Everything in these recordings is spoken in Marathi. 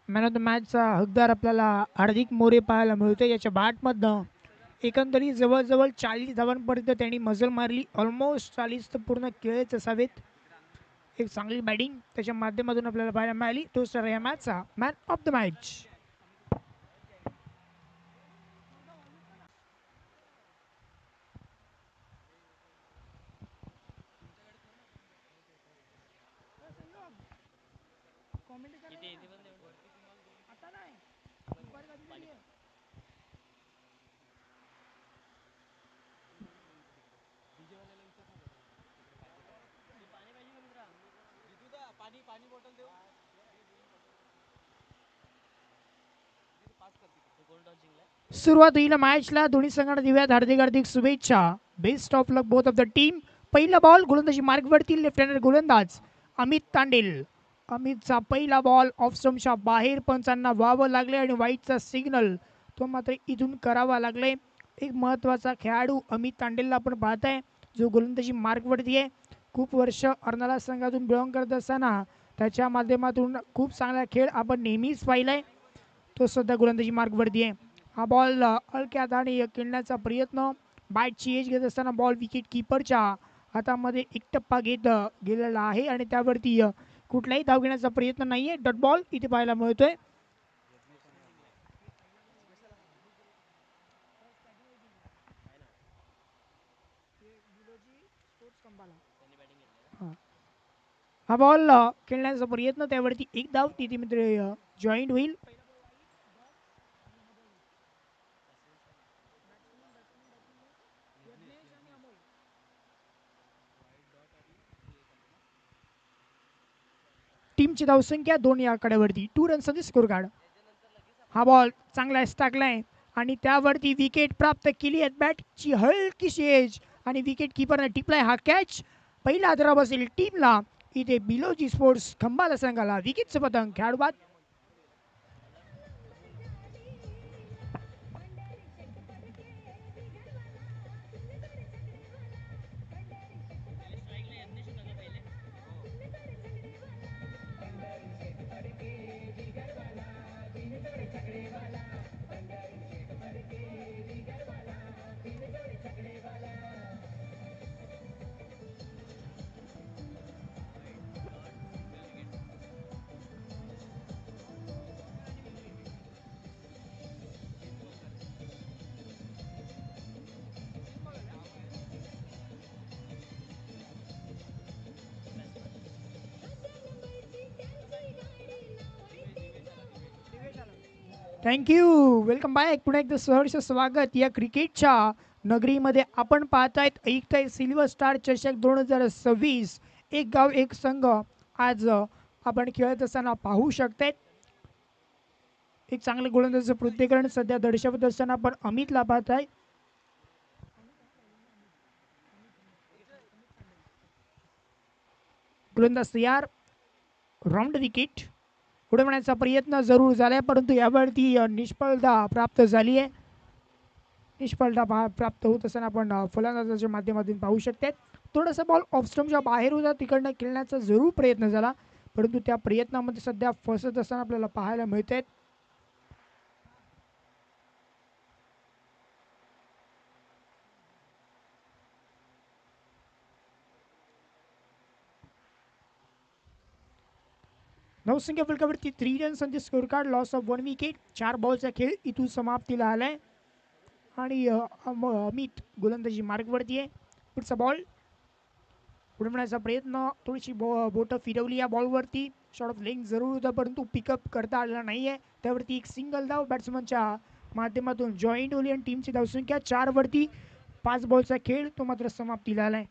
मॅन ऑफ द मॅचचा हकदार आपल्याला हार्दिक मोरे पाहायला मिळतो. याच्या बॅटमधनं एकंदरीत जवळजवळ 40 धावांपर्यंत त्यांनी मजल मारली. ऑलमोस्ट 40 तर पूर्ण खेळच असावेत. एक चांगली बॅटिंग त्याच्या माध्यमातून आपल्याला पाहायला मिळाली. तो सर या मॅचचा मॅन ऑफ द मॅच. सुरुवात होईल मॅचला. दोन्ही संघांना देऊयात हार्दिक हार्दिक शुभेच्छा. Best of luck both of the team. पहिला बॉल गोलंदाजी मार्गवरती लेफ्ट हँडेड गोलंदाज अमित तांडेल. अमितचा पहिला बॉल ऑफ स्टंपच्या बाहेर पंचांना व्हावं लागले आणि वाईटचा सिग्नल तो मात्र इथून करावा लागले. एक महत्त्वाचा खेळाडू अमित तांडेलला आपण पाहताय जो गोलंदाजी मार्गवरती आहे. खूप वर्ष अर्नाळा संघातून बिलॉंग करत असताना त्याच्या माध्यमातून खूप चांगला खेळ आपण नेहमीच पाहिलाय. तो सध्या गोलंदाजी मार्गवरती आहे. हा बॉल हलक्या हाताने खेळण्याचा प्रयत्न. बॅटची एज घेत असताना बॉल विकेट किपरच्या हातामध्ये एक टप्पा घेत गेलेला आहे आणि त्यावरती कुठलाही धाव घेण्याचा प्रयत्न नाहीये. डॉट बॉल इथे पाहायला मिळतोय. हा बॉल खेळण्याचा प्रयत्न त्यावरती एक धाव तिथे मित्र जॉईंट होईल. टीमची धावसंख्या 2 या आकड्यावरती. 2 रन्सचे स्कोर कार्ड. हा बॉल चांगला टाकलाय आणि त्यावरती विकेट प्राप्त केली आहे. बॅटची हलकीशी एज आणि विकेट किपरने टिपलाय हा कॅच. पहिला आदरा बसेल टीमला. इथे बिलोजी स्पोर्ट्स खंबाला संघाला विकेटचं पतंग. खेळाडू बाद. थँक्यू. Welcome back. पुन्हा एकदा सहर्ष स्वागत या क्रिकेटच्या नगरीमध्ये. आपण पाहतायत ऐकताय सिल्वर स्टार चषक 2026. एक गाव एक संघ आज आपण खेळत असताना पाहू शकतायत. एक चांगलं गोलंदाजीचं पृथ्वीकरण सध्या दर्शवत असताना आपण अमितला पाहताय. गोलंदाज तयार. राऊंड विकेट उडवण्याचा प्रयत्न जरूर झालाय परंतु यावरती निष्फळता प्राप्त झाली आहे. निष्फळता प्राप्त होत असताना आपण फलंदाजाच्या माध्यमातून पाहू शकते. थोडासा बॉल ऑफ स्टंपच्या बाहेर होता. तिकडनं खेळण्याचा जरूर प्रयत्न झाला परंतु त्या प्रयत्नामध्ये सध्या फसत असताना आपल्याला पाहायला मिळते. नवसंख्या फलकावरती 3 रन्स आणि score card. Loss of 1 wicket. 4 बॉलचा खेळ इथून समाप्तीला आलाय आणि अमित गोलंदाजी मार्गवरती आहे. पुढचा बॉल उडवण्याचा प्रयत्न. थोडीशी बोट फिरवली या बॉलवरती. शॉर्ट ऑफ लेग जरूर होता परंतु पिकअप करता आलेला नाहीये. त्यावरती एक सिंगल धाव बॅट्समनच्या माध्यमातून जॉईंट होली आणि टीमची धावसंख्या 4 वरती. 5 बॉलचा खेळ तो मात्र समाप्तीला आलाय.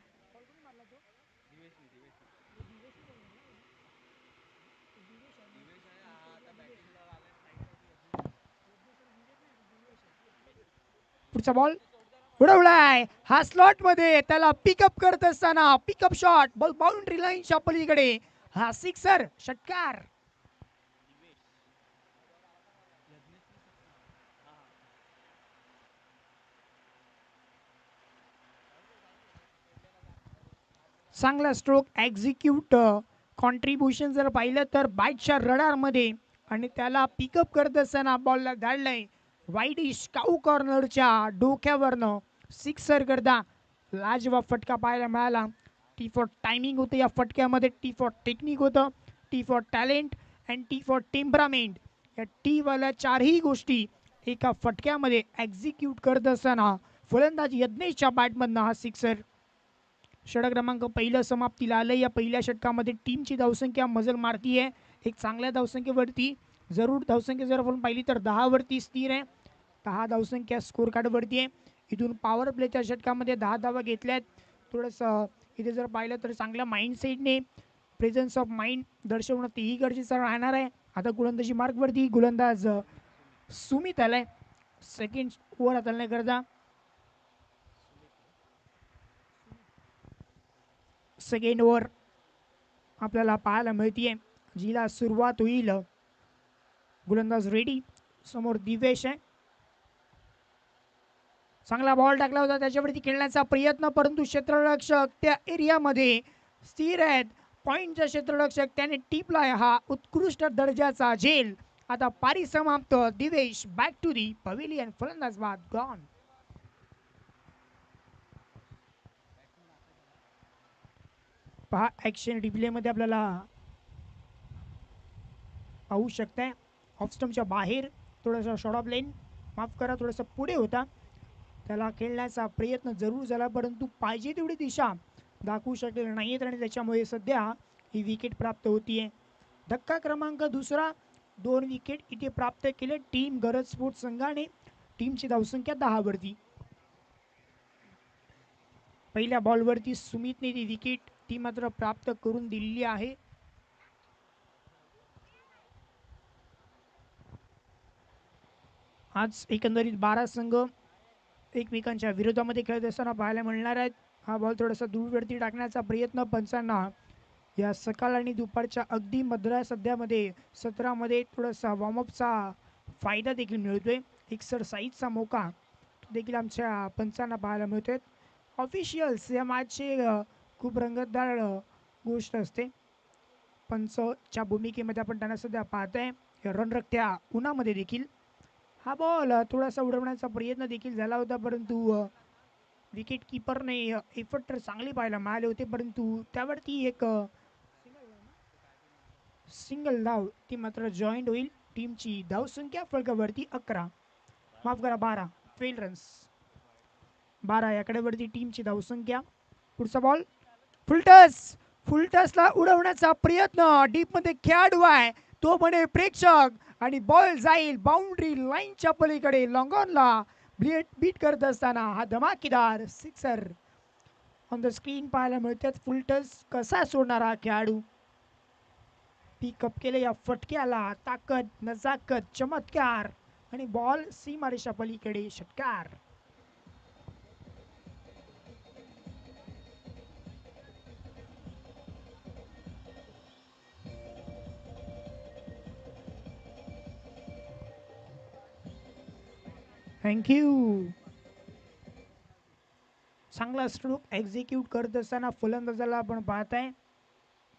पुढचा बॉल उडवलाय. हा स्लॉट मध्ये त्याला पिकअप करत असताना पिकअप शॉट. बॉल बाउंड्री लाईनच्या पलीकडे. हा सिक्सर षटकार. चांगला स्ट्रोक एक्झिक्यूट. कॉन्ट्रीब्युशन जर पाहिलं तर बॅटच्या रडारमध्ये आणि त्याला पिकअप करत असताना बॉलला धाडलंय वाईट काऊ कॉर्नरच्या डोक्यावरनं सिक्सर करता लाजवाब फटका पाहायला मिळाला. टी फॉर टायमिंग होतं या फटक्यामध्ये, टी फॉर टेक्निक होतं, T for talent and T for temperament. या टी वाल्या चारही गोष्टी एका फटक्यामध्ये एक्झिक्यूट करत असताना फलंदाज यज्ञेशच्या बॅटमधनं हा सिक्सर. षटक क्रमांक पहिलं समाप्तीला आलं. या पहिल्या षटकामध्ये टीमची धावसंख्या मजल मारतीये एक चांगल्या धावसंख्येवरती. जरूर धावसंख्या जर आपण पाहिली तर 10 वरती स्थिर आहे. 10 धावसंख्या स्कोर कार्ड वरती आहे. इथून पॉवर प्लेच्या षटकामध्ये 10 धावा घेतल्यात. थोडंसं इथे जर पाहिलं तर चांगल्या माइंडसेटने प्रेझन्स ऑफ माइंड दर्शवणं तेही गरजेचं राहणार आहे. आता गोलंदाजी मार्कवरती गोलंदाज सुमित आलाय. सेकंड ओव्हर हाताळण्याकरता सेकंड ओव्हर आपल्याला पाहायला मिळतीये, जिला सुरुवात होईल. गोलंदाज रेडी, समोर दिवेश आहे. चांगला बॉल टाकला होता त्याच्यावरती खेळण्याचा प्रयत्न, परंतु क्षेत्ररक्षक त्या एरियामध्ये स्थिर आहेत. पॉइंटचा क्षेत्ररक्षक त्याने टिपलाय हा उत्कृष्ट दर्जाचा झेल. आता पारी समाप्त. Divesh back to the pavilion. फलंदाज बाद गॉन. पहा ऍक्शन रिप्ले मध्ये आपल्याला पाहू शकताय ऑफ स्टंपच्या बाहेर थोडासा शॉर्ट ऑफ लेन, माफ करा थोडासा पुढे होता, त्याला खेळण्याचा प्रयत्न जरूर झाला परंतु पाहिजे तेवढी दिशा दाखवू शकले नाहीत आणि त्याच्यामुळे सध्या ही विकेट प्राप्त होतीये. धक्का क्रमांक दुसरा, 2 विकेट इथे प्राप्त केले टीम गरज स्पोर्ट्स संघाने. टीमची धावसंख्या 10 वरती. पहिल्या बॉलवरती सुमितने ती विकेट ती मात्र प्राप्त करून दिलेली आहे. आज एकंदरीत 12 संघ एकमेकांच्या विरोधामध्ये खेळत असताना पाहायला मिळणार आहेत. हा बॉल थोडासा दूरवरती टाकण्याचा प्रयत्न पंचांना या सकाळ आणि दुपारच्या अगदी मधल्या सध्यामध्ये सत्रामध्ये थोडासा वॉर्मअपचा फायदा देखील मिळतोय. एक्सरसाइजचा मौका देखील आमच्या पंचांना पाहायला मिळतोय. ऑफिशियल्स या मॅचचे खूप रंगतदार गोष्ट असते. पंचच्या भूमिकेमध्ये आपण त्यांना सध्या पाहतोय रणरखत्या उन्हामध्ये देखील. हा बॉल थोडासा उडवण्याचा प्रयत्न देखील झाला होता परंतु विकेट किपरने एफर्ट तर चांगले पाहायला मिळाले होते परंतु त्यावरती एक सिंगल धाव ती मात्र जॉईंट होईल. टीमची धावसंख्या फलकावरती 11, माफ करा 12 फेल रन्स. 12 याकडेवरती टीमची धावसंख्या. पुढचा बॉल फुलटसला उडवण्याचा प्रयत्न, डीप मध्ये खेळाडू आहे तो म्हणे प्रेक्षक आणि बॉल जाईल बाउंड्री लाईनच्या पलीकडे. लॉंगॉनला बीट करत असताना हा धमाकेदार सिक्सर ऑन द स्क्रीन पाहायला मिळतात. फुलटस कसा सोडणार हा खेळाडू. पिकअप केले या फटक्याला, ताकद, नजाकत, चमत्कार आणि बॉल सीमारेषा पलीकडे षटकार. थँक्यू. चांगला स्ट्रोक एक्झिक्यूट करत असताना फलंदाजाला आपण पाहताय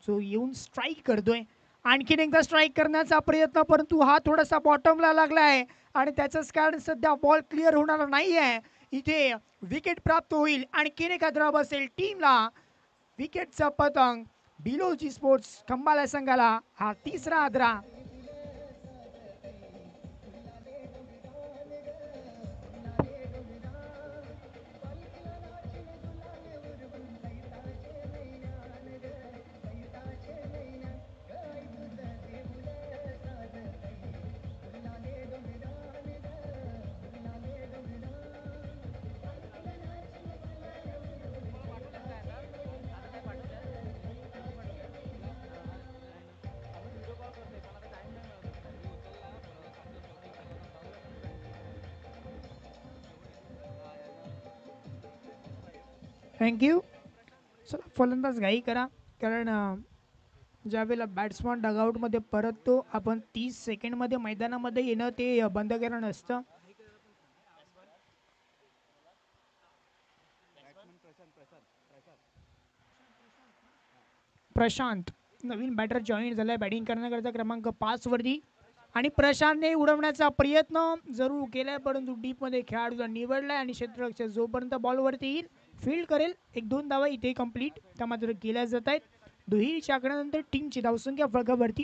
जो येऊन स्ट्राईक करतोय. आणखीन एकदा स्ट्राईक करण्याचा प्रयत्न परंतु हा थोडासा बॉटमला लागलाय आणि त्याचंच कारण सध्या बॉल क्लिअर होणार नाहीये. इथे विकेट प्राप्त होईल. आणखीन एका धाव असेल टीमला. विकेटचा पतंग बिलोजी स्पोर्ट्स खंबाला संघाला हा तिसरा आदरा. थँक्यू. चला फलंदाज घाई करा कारण ज्यावेळेला बॅट्समन डगआउटमध्ये परततो आपण 30 सेकंडमध्ये मैदानामध्ये येणं ते बंद करणं नसतं. प्रशांत नवीन बॅटर जॉईन झालाय बॅटिंग करण्याकरता क्रमांक 5 वरती. आणि प्रशांतने उडवण्याचा प्रयत्न जरूर केलाय, परंतु डीप मध्ये खेळाडूला निवडलाय आणि क्षेत्ररक्षक जोपर्यंत बॉलवरती येईल फील्ड करेल. 1-2 धावा इथे कंप्लीट त्या मात्र केल्या जात आहेत. दुहेरीच्या आकड्यानंतर टीमची धावसंख्या फलकावरती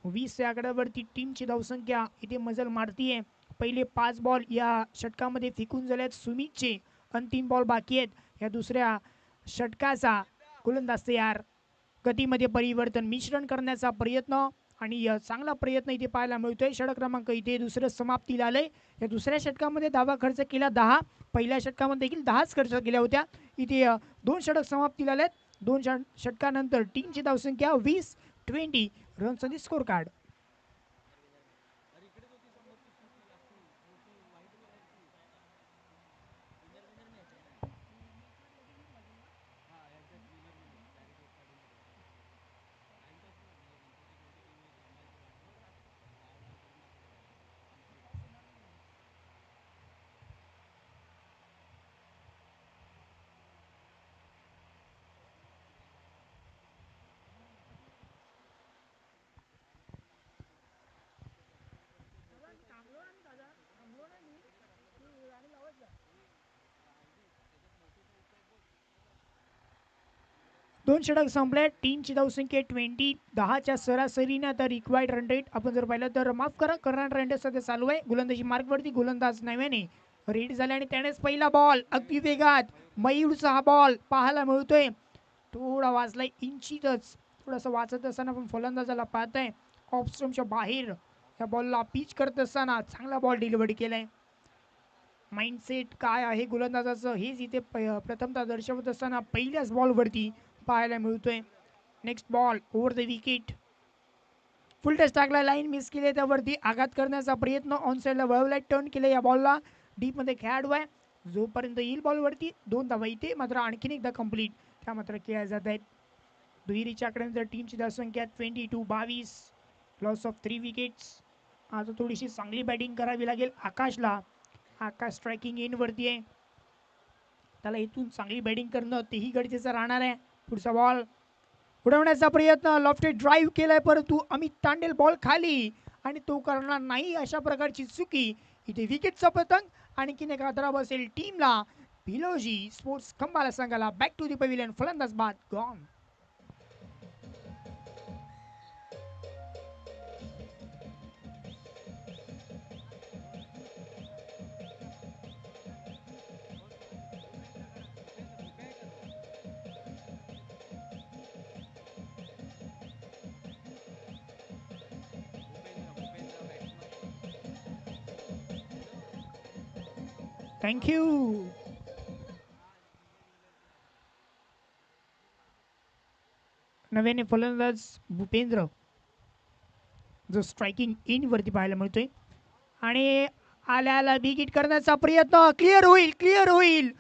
20 या आकड्यावरती टीमची धावसंख्या इथे मजल मारतीये. पहिले 5 बॉल या षटकामध्ये फेकून झाल्यात सुमितचे. अंतिम बॉल बाकी आहेत या दुसऱ्या षटकाचा. गोलंदाज तयार. गतीमध्ये परिवर्तन मिश्रण करण्याचा प्रयत्न आणि चांगला प्रयत्न इथे पाहायला मिळतोय. षटक क्रमांक इथे दुसरं समाप्तीला आलंय. या दुसऱ्या षटकामध्ये धावा खर्च केला 10. पहिल्या षटकामध्ये देखील 10च खर्च केल्या होत्या. इथे 2 षटक समाप्तीला आलेत. 2 षटकानंतर टीमची धावसंख्या 20 रन्स स्कोर कार्ड. दोन षटक संपले. टीमची धावसंख्या 20. 10च्या सरासरीने आता रिक्वायर्ड रन रेट आपण जर पाहिलं तर माफ करा करंट रन रेट सध्या चालू आहे. गोलंदाजी मार्कवरती गोलंदाज नव्याने रेड झाले आणि त्यानेच पहिला बॉल अगदी वेगात मयूरचा हा बॉल पाहायला मिळतोय. थोडा वाजलाय इंचितच. थोडासा वाचत असताना पण फलंदाजाला पाहताय ऑफ स्टंपच्या बाहेर या बॉलला पिच करत असताना चांगला बॉल डिलिव्हरी केलाय. माइंडसेट काय आहे गोलंदाजाचं हेच इथे प्रथमतः दर्शवत असताना पहिल्याच बॉलवरती पाहायला मिळतोय. Next ball over the wicket. Full touch टाकला. लाईन मिस केली. त्यावरती आघात करण्याचा प्रयत्न ऑन साईडला वळवलाय. टर्न केलं या बॉलला. डीप मध्ये खेळाडू आहे. जोपर्यंत येईल बॉलवरती 2 धावा इथे मात्र आणखीन एकदा कंप्लीट त्या मात्र केल्या जात आहेत. दुहेरीच्या आकड्यानंतर टीमची धावसंख्या 22. Loss of 3 wickets. आता थोडीशी चांगली बॅटिंग करावी लागेल आकाशला. आकाश स्ट्रायकिंग इन वरती आहे. त्याला इथून चांगली बॅटिंग करणं तेही गरजेचं राहणार आहे. पुढचा बॉल उडवण्याचा प्रयत्न. लॉफ्टेड ड्राईव्ह केलाय परंतु अमित तांडेल बॉल खाली आणि तो करणार नाही अशा प्रकारची चुकी. इथे विकेटचा पतंग. आणखीन एक आदरा बसेल टीमला. भिलोजी स्पोर्ट्स खंबाला संघाला. Back to the pavilion. फलंदाज बाद गॉन. थँक्यू. नव्याने फलंदाज भूपेंद्र जो स्ट्रायकिंग इन वरती पाहायला मिळतोय आणि आल्याला बिगिट करण्याचा प्रयत्न. क्लिअर होईल क्लिअर होईल.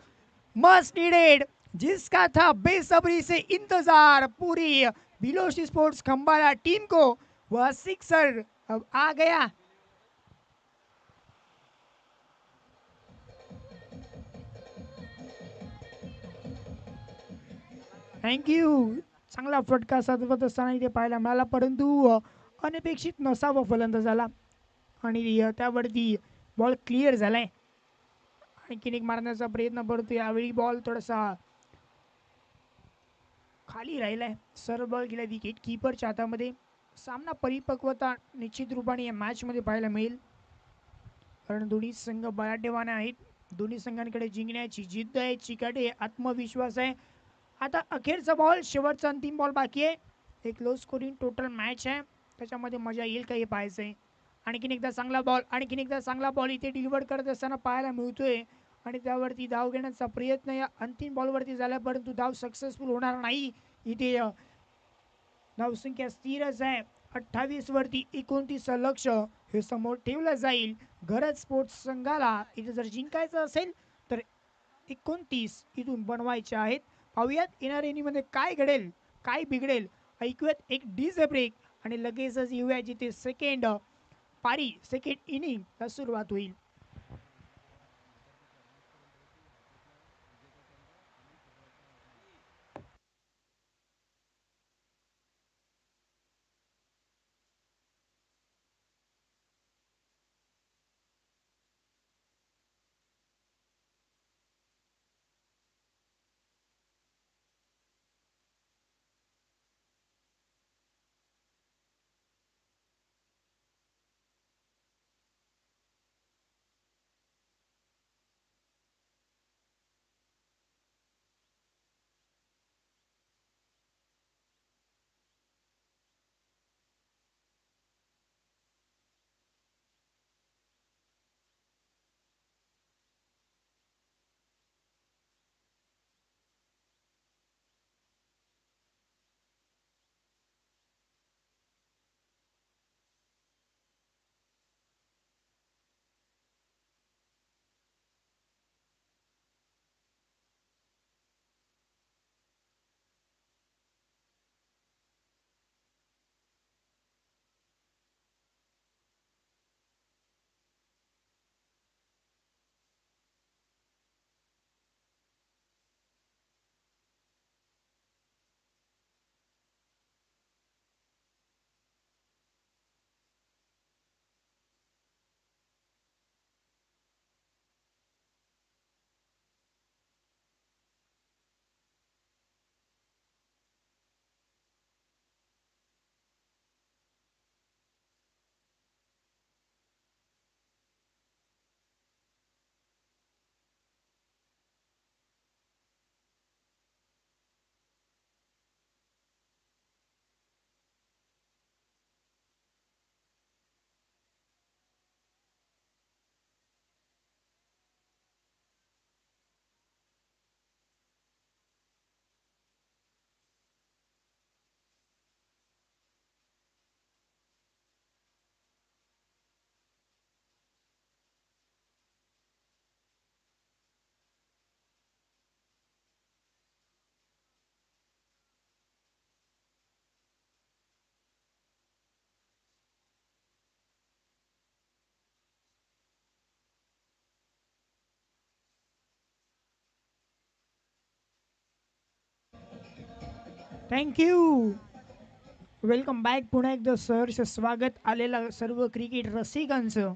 मस्ट नीडेड जिसका था बेसब्री से इंतजार. पूरी भिलोशी स्पोर्ट्स खंबाला टीम को वह सिक्सर अब आ गया. थँक्यू. चांगला फटका साधवत असताना इथे पाहायला मिळाला परंतु अनपेक्षित नसावा फलंदाजाला आणि त्यावरती बॉल क्लिअर झालाय. आणखीन एक मारण्याचा प्रयत्न करतो. यावेळी बॉल थोडासा खाली राहिलाय. सर्व बॉल गेला विकेट कीपरच्या हातामध्ये. सामना परिपक्वता निश्चित रूपाने या मॅच मध्ये पाहायला मिळेल कारण दोन्ही संघ बलाढ्यवान आहेत. दोन्ही संघांकडे जिंकण्याची जिद्द आहे, चिकाटी आहे, आत्मविश्वास आहे. आता अखेरचा बॉल शेवटचा अंतिम बॉल बाकी आहे. एक लो स्कोरिंग टोटल मॅच आहे. त्याच्यामध्ये मजा येईल का हे पाहायचं आहे. आणखीन एकदा चांगला बॉल. आणखीन एकदा चांगला बॉल इथे डिलिव्हर करत असताना पाहायला मिळतोय आणि त्यावरती धाव घेण्याचा प्रयत्न या अंतिम बॉलवरती झाला परंतु धाव सक्सेसफुल होणार नाही. इथे धावसंख्या स्थिरच आहे. 28 वरती 29 लक्ष हे समोर ठेवलं जाईल. गरज स्पोर्ट्स संघाला इथे जर जिंकायचं असेल तर 29 इथून बनवायचे आहेत. पाहूयात येणाऱ्या इनिंगमध्ये काय घडेल काय बिघडेल. ऐकूयात एक डीजे ब्रेक आणि लगेचच येऊया जिथे सेकंड पारी सेकंड इनिंग सुरुवात होईल. थँक्यू. Welcome back. पुन्हा एकदा सहर्ष स्वागत आलेला सर्व क्रिकेट रसिकांचं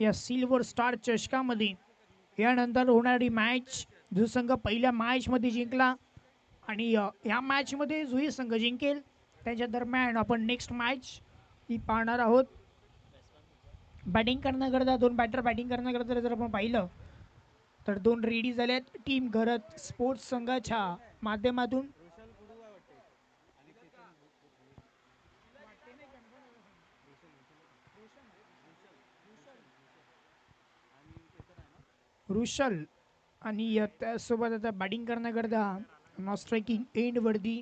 या सिल्वर स्टार चषकामध्ये. यानंतर होणारी मॅच जो संघ पहिल्या मॅचमध्ये जिंकला आणि या मॅचमध्ये जोही संघ जिंकेल त्याच्या दरम्यान आपण नेक्स्ट मॅच ही पाहणार आहोत. बॅटिंग करण्याकरता दोन बॅटर बॅटिंग करण्याकरता जर आपण पाहिलं तर दोन रेडी झाल्यात टीम घरत स्पोर्ट्स संघाच्या माध्यमातून. रुशल आणि त्यासोबत आता बॅटिंग करण्याकरता नॉन स्ट्रायकिंग एंडवरती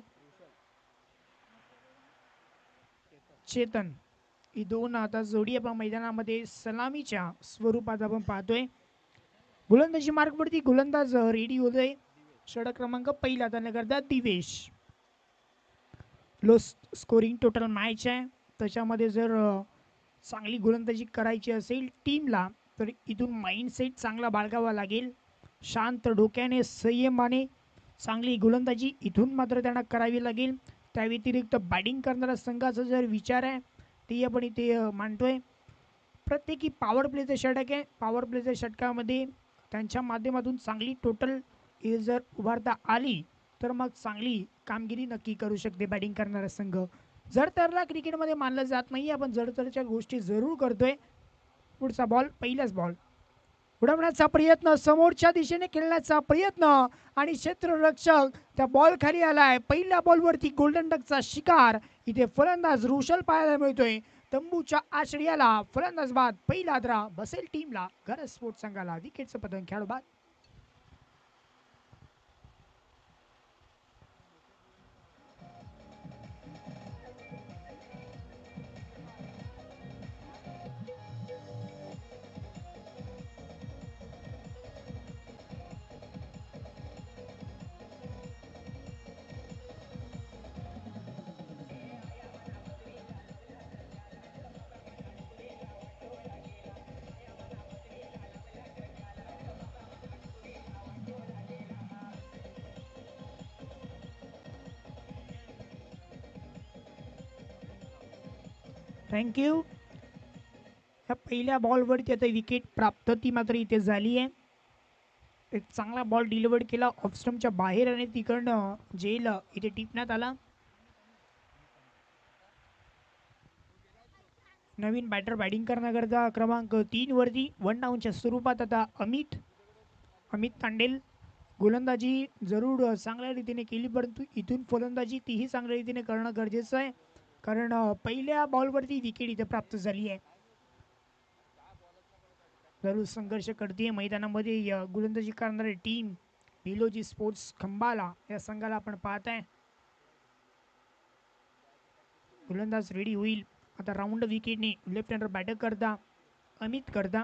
चेतन. ही दोन आता जोडी आपण मैदानामध्ये सलामीच्या स्वरूपात आपण पाहतोय. गोलंदाजी मार्गवरती गोलंदाज रेडी होतोय. षटक क्रमांक पहिला करता Divesh. Low scoring total match आहे. त्याच्यामध्ये जर चांगली गोलंदाजी करायची असेल टीमला तर इथून माइंडसेट चांगला बाळगावा लागेल. शांत डोक्याने संयमाने चांगली गोलंदाजी इथून मात्र त्यांना करावी लागेल. त्या व्यतिरिक्त बॅटिंग करणाऱ्या संघाचा जर विचार आहे ते आपण इथे मांडतोय. प्रत्येकी पॉवर प्लेचं षटक आहे. पॉवर प्लेच्या षटकामध्ये त्यांच्या माध्यमातून चांगली टोटल जर उभारता आली तर मग चांगली कामगिरी नक्की करू शकते बॅटिंग करणारा संघ. जडतरला क्रिकेटमध्ये मानलं जात नाही. आपण जडतरच्या गोष्टी जरूर करतोय. पुढचा बॉल पहिलाच बॉल उडवण्याचा प्रयत्न समोरच्या दिशेने खेळण्याचा प्रयत्न आणि क्षेत्ररक्षक त्या बॉल खाली आलाय. पहिल्या बॉलवरती गोल्डन डकचा शिकार. इथे फलंदाज रुशल पाहायला मिळतोय. तंबूच्या आश्रयाला फलंदाज बाद. पहिला आदरा बसेल टीमला. घर स्पोर्ट्स संघाला विकेटचं पतन खेळू बाद. थँक्यू. या पहिल्या बॉलवरती आता विकेट प्राप्त ती मात्र इथे झाली आहे. एक चांगला बॉल डिलिव्हर्ड केला ऑफ स्टंपच्या बाहेर आणि तिकडनं जेल इथे टिपण्यात आला. नवीन बॅटर बॅटिंग करण्याकरता क्रमांक 3 वरती वन डाऊनच्या स्वरूपात आता अमित तांडेल. गोलंदाजी जरूर चांगल्या रीतीने केली परंतु इथून फलंदाजी तीही चांगल्या रीतीने करणं गरजेचं आहे कारण पहिल्या बॉलवरती विकेट इथे प्राप्त झाली आहे. जरूर संघर्ष करते मैदानामध्ये गोलंदाजी करणारी टीम भिलोजी स्पोर्ट्स खंबाला या संघाला आपण पाहत आहे. गोलंदाज रेडी होईल आता. राऊंड विकेटने लेफ्ट हँडर बॅटर करता अमित करता.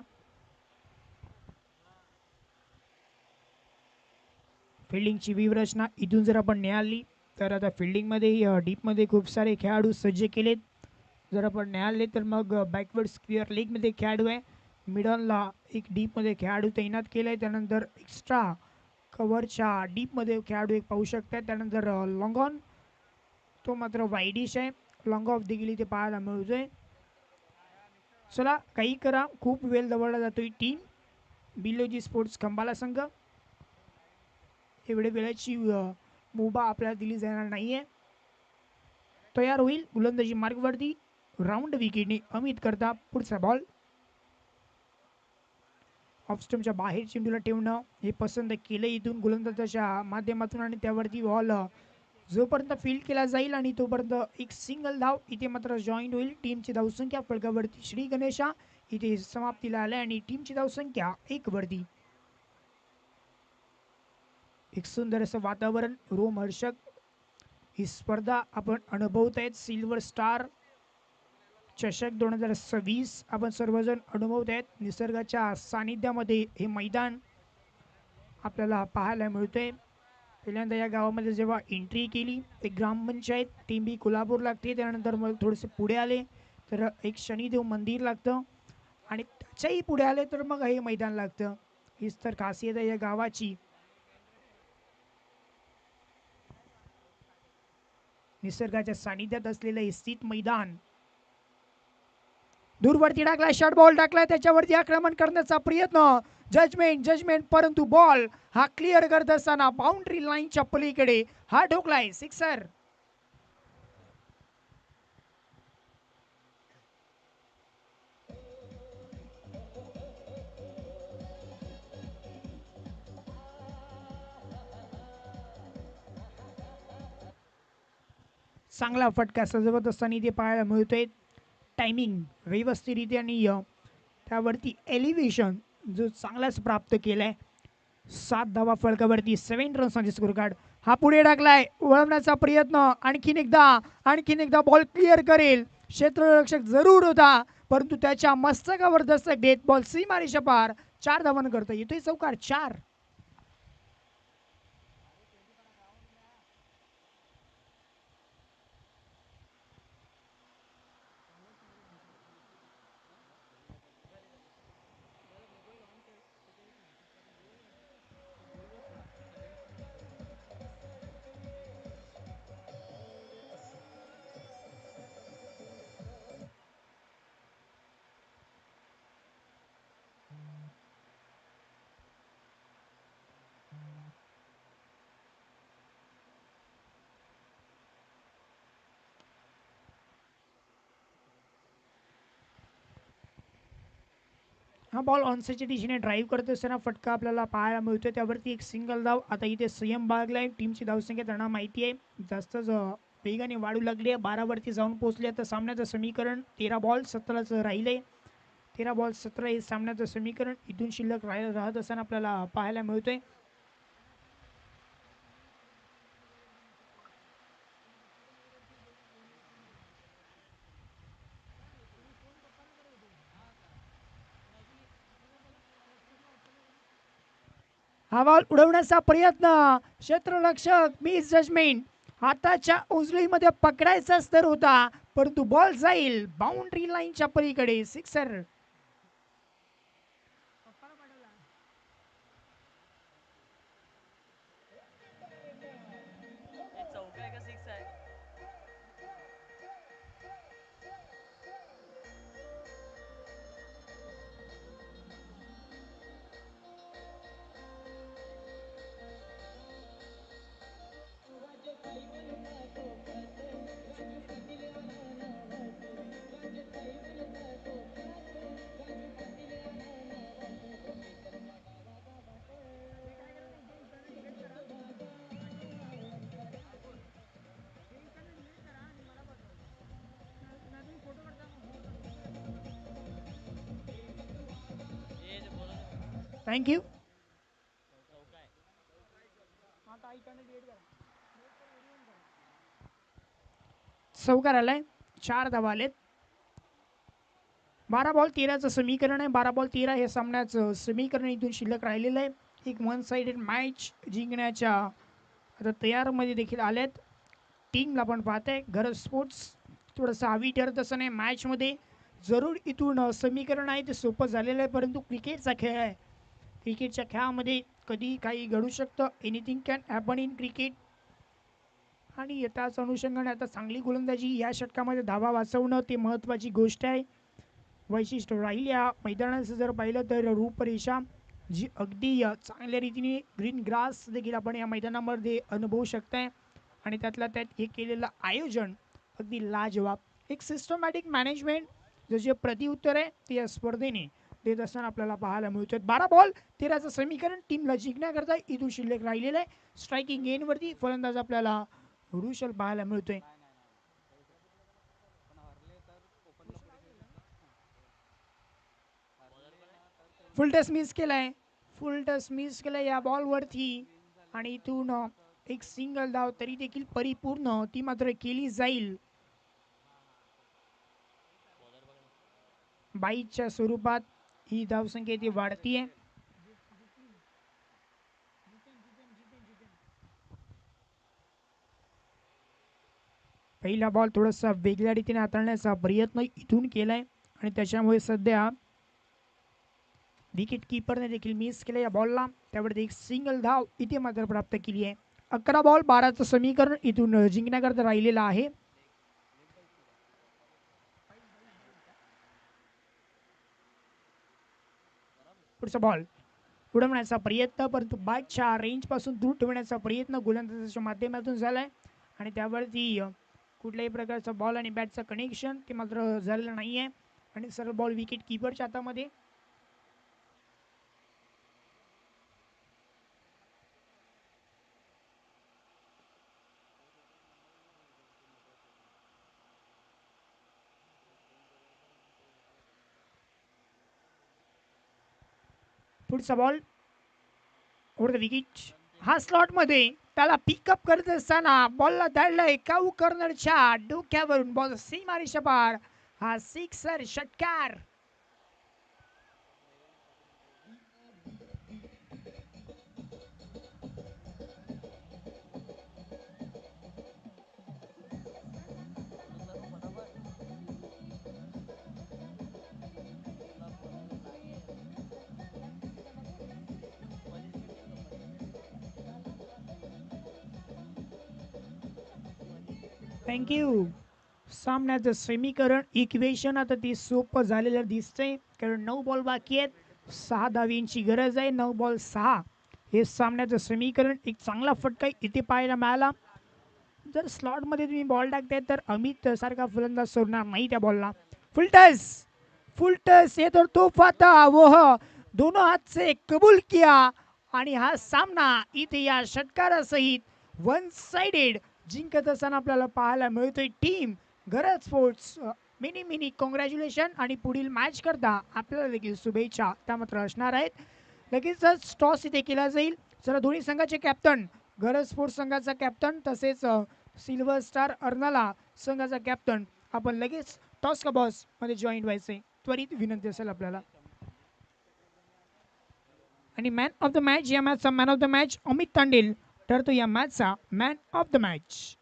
फिल्डिंगची व्यूहरचना इथून जर आपण निहाळली तर आता फिल्डिंगमध्ये डीपमध्ये खूप सारे खेळाडू सज्ज केलेत. जर आपण निहाळले तर मग बॅकवर्ड स्क्वेअर लेगमध्ये खेळाडू आहे. मिडलला एक डीपमध्ये खेळाडू तैनात केलाय. त्यानंतर एक्स्ट्रा कव्हरच्या डीपमध्ये खेळाडू एक पाहू शकतात. त्यानंतर लॉंग ऑन तो मात्र वाईडिश आहे. लॉंग ऑफ देखील इथे पाहायला मिळतोय. चला काही करा. खूप वेळ दवडला जातोय टीम बिलोजी स्पोर्ट्स खंबाला संघ. एवढे वेळेची मुभा आपल्याला दिली जाणार नाहीये. तयार होईल गोलंदाजी मार्गवरती. राऊंड विकेटने अमित करता पुढचा बॉल. ऑफ स्टंपच्या बाहेर चेंडूला ठेवणं हे पसंत केलं इथून गोलंदाजाच्या माध्यमातून आणि त्यावरती बॉल जोपर्यंत फील्ड केला जाईल आणि तोपर्यंत एक सिंगल धाव इथे मात्र जॉईन होईल. टीमची धावसंख्या फलकावरती श्री गणेशा इथे समाप्तीला आल्या आणि टीमची धावसंख्या 1 वरती. एक सुंदर असं वातावरण रोमहर्षक ही स्पर्धा आपण अनुभवत आहेत. सिल्वर स्टार चषक 2026 आपण सर्वजण अनुभवत आहेत. निसर्गाच्या सानिध्यामध्ये हे मैदान आपल्याला पाहायला मिळतंय. पहिल्यांदा या गावामध्ये जेव्हा एंट्री केली एक ग्रामपंचायत टिंबी कोल्हापूर लागते. त्यानंतर मग थोडेसे पुढे आले तर एक शनिदेव मंदिर लागतं आणि त्याच्याही पुढे आले तर मग हे मैदान लागतं. हीच तर खासियत आहे या गावाची. निसर्गाच्या सानिध्यात असलेलं हे स्थित मैदान. दूरवरती टाकलाय, शॉर्ट बॉल टाकलाय, त्याच्यावरती आक्रमण करण्याचा प्रयत्न. जजमेंट परंतु बॉल हा क्लिअर करत असताना बाउंड्री लाईनच्या पलीकडे हा ढोकलाय, सिक्सर. चांगला फटका सजवत असताना इथे पाहायला मिळतोय. टायमिंग व्यवस्थितरित्या आणि त्यावरती एलिव्हेशन जो चांगलाच प्राप्त केलाय. 7 धावा फलकावरती, 7 रन्सचा स्कोर कार्ड. हा पुढे टाकलाय, वळवण्याचा प्रयत्न. आणखीन एकदा बॉल क्लिअर करेल, क्षेत्ररक्षक जरूर होता परंतु त्याच्या मस्तकावर दस्तक देत बॉल सीमारेषा पार. 4 धावन करता येतोय चौकार. 4. हा बॉल ऑनसाईडच्या दिशेने ड्राईव्ह करत असताना फटका आपल्याला पाहायला मिळतोय. त्यावरती एक सिंगल धाव. आता इथे संयम बाळगलाय. टीमची धावसंख्या त्यांना माहिती आहे जास्तच वेगाने वाढू लागली आहे. 12 वरती जाऊन पोहोचले. तर सामन्याचं समीकरण 13 बॉल 17च राहिले. 13 बॉल 17 हे सामन्याचं समीकरण इथून शिल्लक राहत असताना आपल्याला पाहायला मिळतोय. हा बॉल उडवण्याचा प्रयत्न, क्षेत्ररक्षक मिस जजमेंट. हाताच्या उजवीमध्ये पकडायचा स्तर होता परंतु बॉल जाईल बाउंड्री लाईनच्या पलीकडे, सिक्सर. थँक्यू. चौकार आलाय. 4 धावा आलेत. 12 बॉल 13चं समीकरण आहे. 12 बॉल 13 हे सामन्याचं समीकरण इथून शिल्लक राहिलेलं आहे. एक वन साइडेड मॅच जिंकण्याच्या आता तयारमध्ये देखील आलेत. टीमला पण पाहताय गरज स्पोर्ट्स थोडंसं हवी ठरत असं नाही मॅचमध्ये. जरूर इथून समीकरण आहे ते सोपं झालेलं आहे परंतु क्रिकेटचा खेळ आहे. क्रिकेटच्या खेळामध्ये कधी काही घडू शकतं. Anything can happen in cricket. आणि त्याच अनुषंगाने आता चांगली गोलंदाजी या षटकामध्ये धावा वाचवणं ते महत्त्वाची गोष्ट आहे. वैशिष्ट्य राहील या मैदानाचं जर पाहिलं तर रूपरेषा जी अगदी चांगल्या रीतीने ग्रीन ग्रास देखील आपण या मैदानामध्ये अनुभवू शकताय. आणि त्यातल्या त्यात हे केलेलं आयोजन अगदी लाजवाब. एक सिस्टमॅटिक मॅनेजमेंट जे प्रत्युत्तर आहे ते या स्पर्धेने देत असताना आपल्याला पाहायला मिळतं. 12 बॉल 13चं समीकरण टीमला जिंकण्याकरता इथून शिल्लक राहिलेलं आहे. स्ट्रायकिंग एंडवरती फलंदाज आपल्याला रुशल पाहायला मिळतोय. फुल टच मिस केलाय या बॉलवरती. आणि इथून एक सिंगल धाव तरी देखील परिपूर्ण ती मात्र केली जाईल. 22च्या स्वरूपात ही धावसंख्या ती वाढतीये. पहिला बॉल थोडासा वेगळ्या रीतीने हाताळण्याचा प्रयत्न इथून केलाय आणि त्याच्यामुळे सध्या विकेट कीपरने देखील मिस केलं या बॉलला. त्यावरती एक सिंगल धाव इथे मात्र प्राप्त केली आहे. 11 बॉल 12चं समीकरण इथून जिंकण्याकरता राहिलेलं आहे. पुढचा बॉल उडवण्याचा प्रयत्न, परंतु बॅटच्या रेंज पासून दूर ठेवण्याचा प्रयत्न गोलंदाजाच्या माध्यमातून झालाय आणि त्यावरती कुठल्याही प्रकारचा बॉल आणि बॅटचं कनेक्शन ते मात्र झालेलं नाहीये आणि सरळ बॉल विकेट किपरच्या हातामध्ये. पुढचा बॉल ओव्हर द विकेट, हा स्लॉट मध्ये त्याला पिकअप करत असताना बॉलला धाडलाय काऊ कर्नरच्या डोक्यावरून, बॉल सीमारेषा पार, हा सिक्सर षटकार. थँक्यू. सामन्याचं समीकरण इक्वेशन आता ती सोपं झालेलं दिसतंय, कारण 9 बॉल बाकी आहेत, 6 धावींची गरज आहे. 9 बॉल 6 हे सामन्याचं समीकरण. एक चांगला फटका इथे पाहायला मिळाला. जर स्लॉटमध्ये तुम्ही बॉल टाकताय तर अमित सारखा फलंदाज सोडणार नाही त्या बॉलला. फुलटस, फुलटस ये तर तोहफा था, वह दोनों हाथ से कबूल किया आणि हा सामना इथे या षटकारासहित वन साइडेड जिंकत असताना आपल्याला पाहायला मिळतोय. टीम गरज स्पोर्ट्स मिनी मिनी कॉंग्रॅच्युलेशन आणि पुढील मॅच करता आपल्याला देखील शुभेच्छा त्या मात्र असणार आहेत. लगेचच टॉस इथे केला जाईल. जरा दोन्ही संघाचे कॅप्टन, गरज स्पोर्ट्स संघाचा कॅप्टन तसेच सिल्वर स्टार अर्नाला संघाचा कॅप्टन, आपण लगेच टॉस का बॉस मध्ये जॉईन व्हायचे त्वरित विनंती असेल आपल्याला. आणि मॅन ऑफ द मॅच, या मॅचचा man of the match Amit Tandel ठरतो या मॅचचा मॅन ऑफ द मॅच.